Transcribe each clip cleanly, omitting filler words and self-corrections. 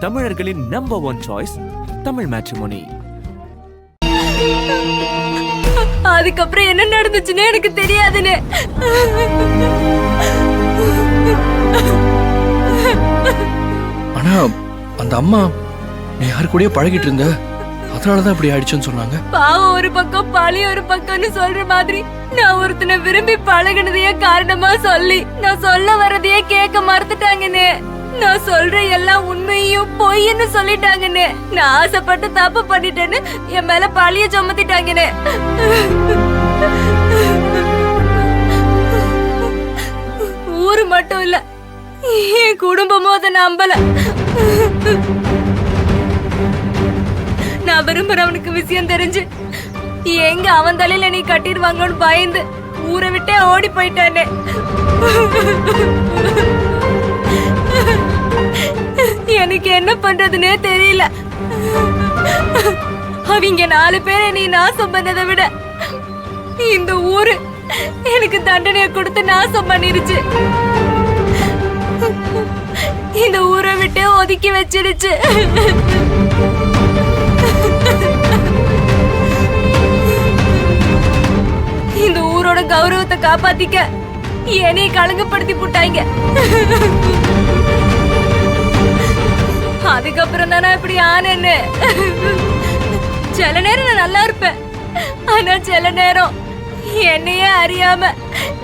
தமிழர்களின் number 1 choice Tamil matrimony. அதுக்கப்புறம் என்ன நடந்துச்சுன்னு எனக்கு தெரியாதுன்னு. ஆனா அந்த அம்மா நீ யாரு கூடயே பழகிட்டு இருந்த, அதனாலதான் இப்படி ஆயிடுச்சுன்னு சொன்னாங்க. பாவம் ஒரு பக்கம் பழி ஒரு பக்கம்னு சொல்ற மாதிரி நான் ஒருத்தனை விரும்பி பழகினதையே காரணமா சொல்லி நான் சொல்ல வரதையே கேட்க மறுத்துட்டாங்கன்னு. நான் சொல்ற எல்லாம் உண்மையும் பொய்ன்னு சொல்லிட்டாங்கன்னு. நான் ஆசைப்பட்டு தப்பு பண்ணிட்டேன்னு என் மேல பழிய சுமத்திட்டாங்கன்னு. ஊரு மட்டும் இல்ல, என் குடும்பமும் அதை நம்பல. நான் விரும்புறவனுக்கு விஷயம் தெரிஞ்சு எங்க அவன் தலையில நீ கட்டிடுவாங்களோன்னு பயந்து ஊரை விட்டே ஓடி போயிட்டானே. எனக்கு என்ன பண்றதுன்னே தெரியல. அவங்க 4 பேரை நீ நாசம் பண்ணதை விட இந்த ஊரு எனக்கு தண்டனையை கொடுத்து நாசம் பண்ணிருச்சு. இந்த ஊரை விட்டு ஒதுக்கி வச்சிருச்சு. இந்த ஊரோட கௌரவத்தை காப்பாத்திக்க என்னைய கலங்கப்படுத்தி போட்டாங்க. அதுக்கப்புறம் தானே இப்படி ஆனேன்னு. சில நேரம் நான் நல்லா இருப்பேன், ஆனா சில நேரம் என்னையே அறியாம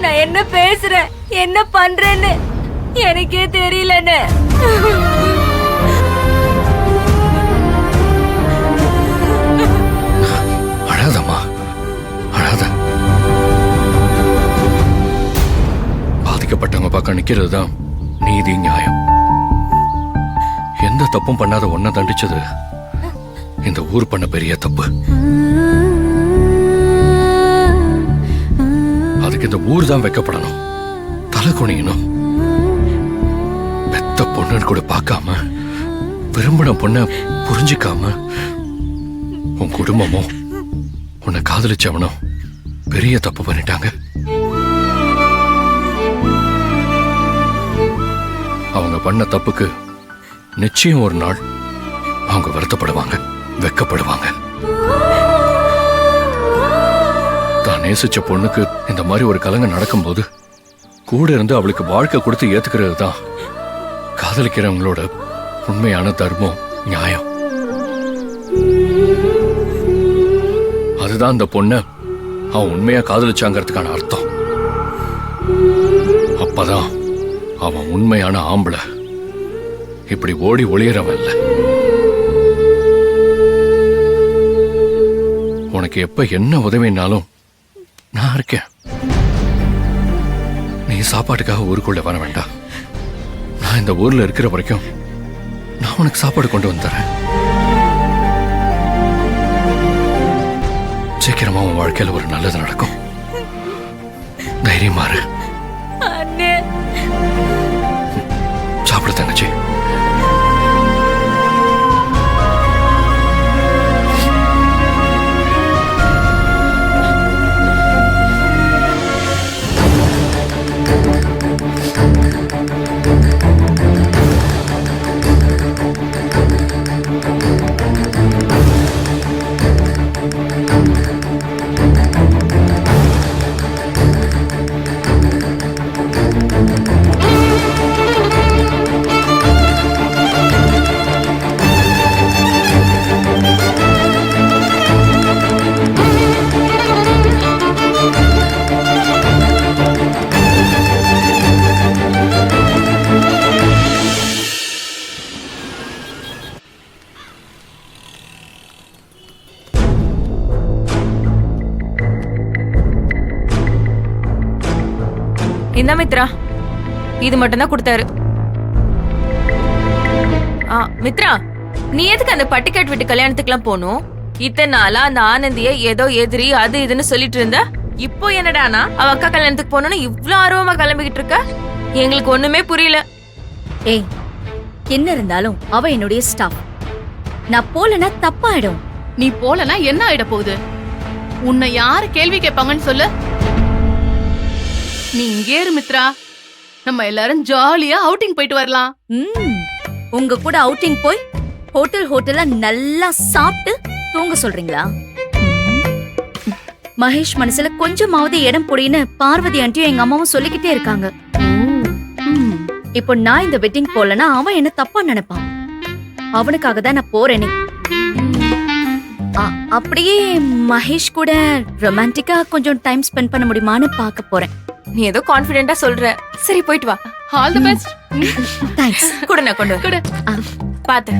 நான் என்ன பேசுறேன் என்ன பண்றேன்னு எனக்கே தெரியலன்னு. அழாதம்மா, அழாத. பாதிக்கப்பட்டவங்க பக்கம் நிக்கிறது தான் நீதி நியாயம். எந்த தப்பும் பண்ணாத ஒன்ன தண்டிச்சது இந்த ஊர் பண்ண பெரிய தப்பு. அதுக்கு இந்த ஊர் தான் வைக்கப்படணும், தலை குனியணும். பெத்த பொண்ணுன்னு கூட பார்க்காம, விரும்பின பொண்ண புரிஞ்சிக்காம உன் குடும்பமும் உன்னை காதலிச்சவனும் பெரிய தப்பு பண்ணிட்டாங்க. அவங்க பண்ண தப்புக்கு நிச்சயம் ஒரு நாள் அவங்க வருத்தப்படுவாங்க, வெக்கப்படுவாங்க. தான் நேசிச்ச பொண்ணுக்கு இந்த மாதிரி ஒரு கலங்க நடக்கும்போது கூட இருந்து அவளுக்கு வாழ்க்கை கொடுத்து ஏத்துக்கிறது தான் காதலிக்கிறவங்களோட உண்மையான தர்மம், நியாயம். அதுதான் அந்த பொண்ண அவன் உண்மையா காதலிச்சாங்கிறதுக்கான அர்த்தம். அப்பதான் அவன் உண்மையான ஆம்பளை, இப்படி ஓடி ஒளியறவன் இல்ல. உனக்கு எப்ப என்ன உதவினாலும் நான் இருக்கேன். நீ சாப்பாட்டுக்காக ஊருக்குள்ள வர வேண்டாம். நான் இந்த ஊர்ல இருக்கிற வரைக்கும் நான் உனக்கு சாப்பாடு கொண்டு வந்து தரேன். சீக்கிரமா உன் வாழ்க்கையில ஒரு நல்லது நடக்கும். தைரியமா இரு. சாப்பிடு தங்கச்சி. இந்த மித்ரா இது மட்டும் தான் கொடுத்தாரு. மித்ரா, நீ எதுக்கு அந்த பட்டிக்காட் வீட்டு கல்யாணத்துக்குலாம் போகணும்? இத்தனை நாளா அந்த ஆனந்திய ஏதோ எதிரி அது இதுன்னு சொல்லிட்டு இருந்த. இப்போ என்னடானா அவ அக்கா கல்யாணத்துக்கு போகணும்னு இவ்ளோ ஆர்வமா கிளம்பிக்கிட்டு இருக்க? எங்களுக்கு ஒண்ணுமே புரியல. ஏய், என்ன இருந்தாலும் அவ என்னுடைய ஸ்டாஃப். நான் போலனா தப்பாயிடும். நீ போலனா என்ன ஆயிட போகுது? உன்னை யாரு கேள்வி கேட்பாங்கன்னு சொல்லு. நீ இங்கே இரு மித்ரா, நம்ம எல்லாரும் ஜாலியா அவுட்டிங் போயிட்டு வரலாம். உங்க கூட அவுட்டிங் போய் ஹோட்டல்ல நல்லா சாப்பிட்டு தூங்க சொல்றீங்களா? மகேஷ் மனசுல கொஞ்சமாவது இடம் புடின்னு பார்வதி ஆண்டியும் எங்க அம்மாவும் சொல்லிக்கிட்டே இருக்காங்க. இப்போ நான் இந்த வெட்டிங் போலனா அவன் என்ன தப்பா நினைப்பான். அவனுக்காக தான் நான் போறேனே. அப்படியே மகேஷ் கூட ரொமான்டிக்கா கொஞ்சம் டைம் ஸ்பெண்ட் பண்ண முடியுமான்னு பார்க்க போறேன். நீ ஏதோ கான்ஃபிடென்ட்டா சொல்ற. சரி போயிட்டு வா. All the best. தேங்க்ஸ். கூட நான் கொண்டு குடு. பாத்து.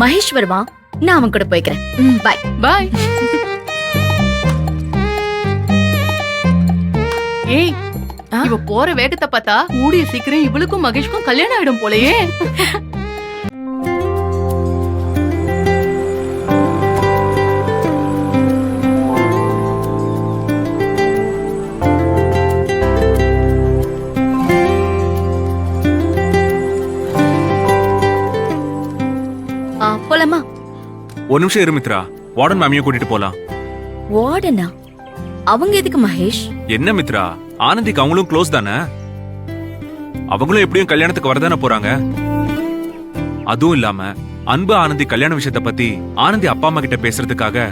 மகேஷ் வருவான், நான் அவன் கூட போய்க்கிறேன். Bye bye. ஏய், இவ போற வேகத்தை பார்த்தா கூடிய சீக்கிரம் இவளுக்கும் மகேஷ்க்கும் கல்யாணம் ஆயிடும் போலயே. போலாமா? ஒரு நிமிஷம் இரு மித்ரா, வார்டன் மேமியை கூட்டிட்டு போலாம். வார்டனா? அவங்க எதுக்கு மகேஷ்? என்ன மித்ரா, ஆனந்திக்கு அவங்களும் க்ளோஸ் தானே? அவங்களும் எப்படியும் கல்யாணத்துக்கு வரதானே போறாங்க. அதுவும் இல்லாம அன்பு ஆனந்தி கல்யாண விஷயத்த பத்தி ஆனந்தி அப்பா அம்மா கிட்ட பேசுறதுக்காக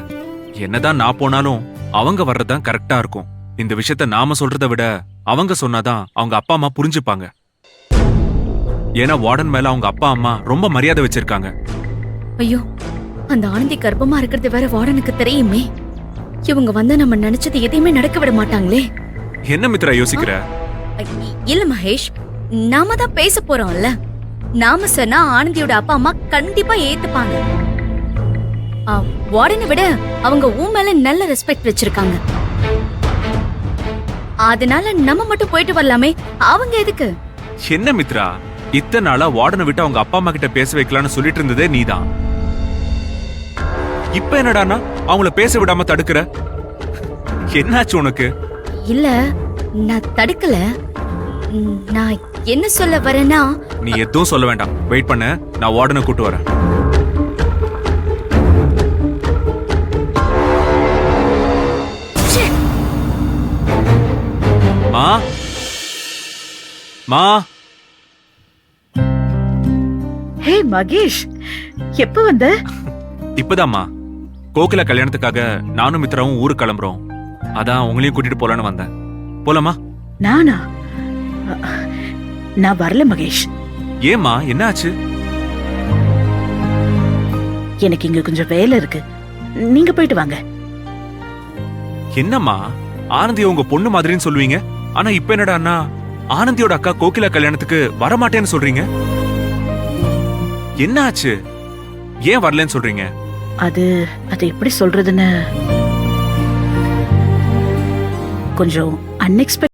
என்னதான் நான் போனாலும் அவங்க வர்றதுதான் கரெக்டா இருக்கும். இந்த விஷயத்த நாம சொல்றதை விட அவங்க சொன்னாதான் அவங்க அப்பா அம்மா புரிஞ்சுப்பாங்க. ஏன்னா வார்டன் மேல அவங்க அப்பா அம்மா ரொம்ப மரியாதை வச்சிருக்காங்க. ஐயோ, அந்த ஆனந்தி கர்ப்பமா இருக்கிறது வேற வார்டனுக்கு தெரியுமே. இவங்க வந்து நம்ம நினைச்சது எதையுமே நடக்க விட மாட்டாங்களே. என்ன மித்ரா யோசிக்கிற? இல்ல மகேஷ், நாம தான் பேச போறோம்ல. நாம சொன்னா ஆனந்தியோட அப்பா அம்மா கண்டிப்பா ஏத்துப்பாங்க. வார்டனை விட அவங்க ஊ மேல நல்ல ரெஸ்பெக்ட் வச்சிருக்காங்க. அதனால நம்ம மட்டும் போயிட்டு வரலாமே, அவங்க எதுக்கு? என்ன மித்ரா, இத்தனை நாளா வார்டனை விட்டு அவங்க அப்பா அம்மா கிட்ட பேச வைக்கலாம்னு சொல்லிட்டு இருந்ததே நீதான். இப்ப என்னடானா அவங்கள பேச விடாம தடுக்கிற? என்னாச்சு உனக்கு? இல்ல, நான் தடுக்கல. நான் என்ன சொல்ல வரேன்னா, நீ எதுவும் சொல்ல வேண்டாம், வெயிட் பண்ண, நான் வார்டனை கூட்டு வரேன். மா மா ஹே மகேஷ், எப்ப வந்த? இப்பதாம்மா கோகிலா கல்யாணத்துக்காக நானும் மித்ராவும் ஊருக்கு கிளம்புறோம். அதான் உங்களையும் கூட்டிட்டு போலான்னு வந்தேன். போலாமா? நானா? நான் வரல மகேஷ். ஏம்மா, என்ன ஆச்சு? எனக்கு இங்க கொஞ்சம் வேலை இருக்கு, நீங்க போயிட்டு வாங்க. என்னம்மா, ஆனந்தி உங்க பொண்ணு மாதிரின்னு சொல்லுவீங்க, ஆனா இப்ப என்னடான்னா ஆனந்தியோட அக்கா கோகிலா கல்யாணத்துக்கு வரமாட்டேன்னு சொல்றீங்க. என்ன ஆச்சு? ஏன் வரலன்னு சொல்றீங்க? அது எப்படி சொல்றதுன்னு கொஞ்சம் அன்எக்ஸ்பெக்ட்